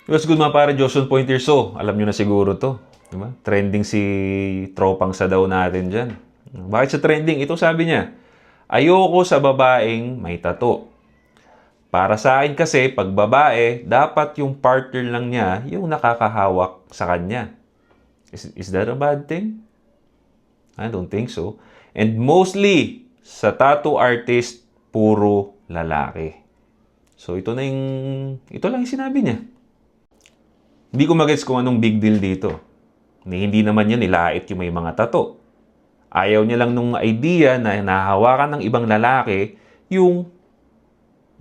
What's good mga pare, Joshua Pointerso. Alam nyo na siguro to. Diba? Trending si tropang sa daw natin dyan. Bakit sa trending? Ito sabi niya, ayoko sa babaeng may tato. Para sa akin kasi, pag babae, dapat yung partner lang niya yung nakakahawak sa kanya. Is that a bad thing? I don't think so. And mostly, sa tattoo artist, puro lalaki. So ito lang yung sinabi niya. Hindi ko magets kung anong big deal dito. Hindi naman yan nilait yung may mga tato. Ayaw niya lang nung idea na nahahawakan ng ibang lalaki yung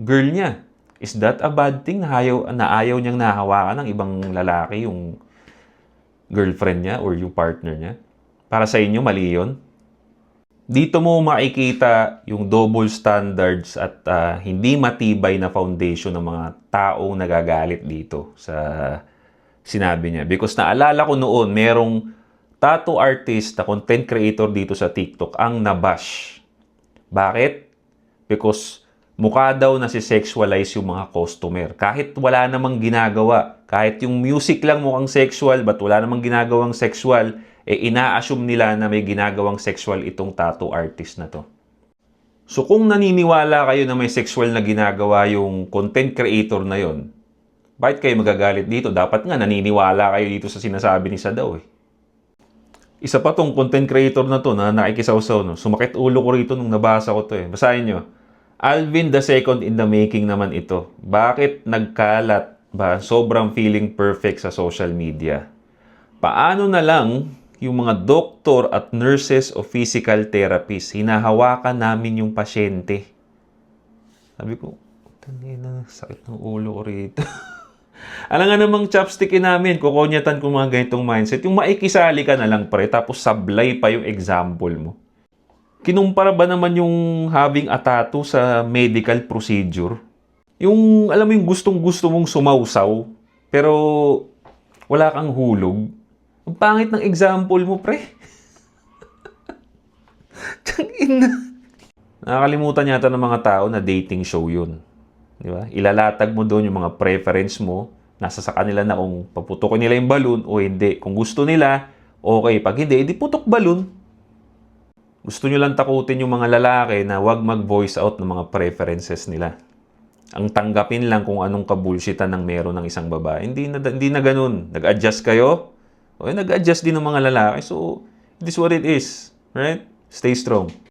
girl niya. Is that a bad thing na ayaw niyang nahahawakan ng ibang lalaki yung girlfriend niya or yung partner niya? Para sa inyo, mali yun? Dito mo makikita yung double standards at hindi matibay na foundation ng mga taong nagagalit dito sa sinabi niya. Because naalala ko noon, merong tattoo artist na content creator dito sa TikTok ang nabash. Bakit? Because mukha daw na si-sexualize yung mga customer. Kahit wala namang ginagawa. Kahit yung music lang mukhang sexual, but wala namang ginagawang sexual, ina-assume nila na may ginagawang sexual itong tattoo artist na to. So kung naniniwala kayo na may sexual na ginagawa yung content creator na yon, bakit kayo magagalit dito? Dapat nga naniniwala kayo dito sa sinasabi ni Sadaw eh. Isa pa tong content creator na to na nakikisawsaw, no? Sumakit ulo ko rito nung nabasa ko to eh. Basahin nyo. Alvin the second in the making naman ito. Bakit nagkalat ba sobrang feeling perfect sa social media? Paano na lang yung mga doktor at nurses o physical therapists, hinahawakan namin yung pasyente? Sabi ko, tangina, sakit ng ulo ko rito. Alam nga namang chopstickin namin, kukonyatan ko mga ganitong mindset. Yung maikisali ka na lang pre, tapos sablay pa yung example mo. Kinumpara ba naman yung having a tattoo sa medical procedure? Yung, alam mo yung gustong-gusto mong sumausaw, pero wala kang hulog. Ang pangit ng example mo, pre. Nakakalimutan yata ng mga tao na dating show yun. Di ba? Ilalatag mo doon yung mga preference mo. Nasa sa kanila na kung paputokin nila yung balloon o hindi. Kung gusto nila, okay. Pag hindi, edi putok balloon. Gusto nyo lang takutin yung mga lalaki na wag mag-voice out ng mga preferences nila. Ang tanggapin lang kung anong kabulsitan ng meron ng isang babae. Hindi na ganun. Nag-adjust kayo? O nag-adjust din ng mga lalaki. So, this is what it is. Right? Stay strong.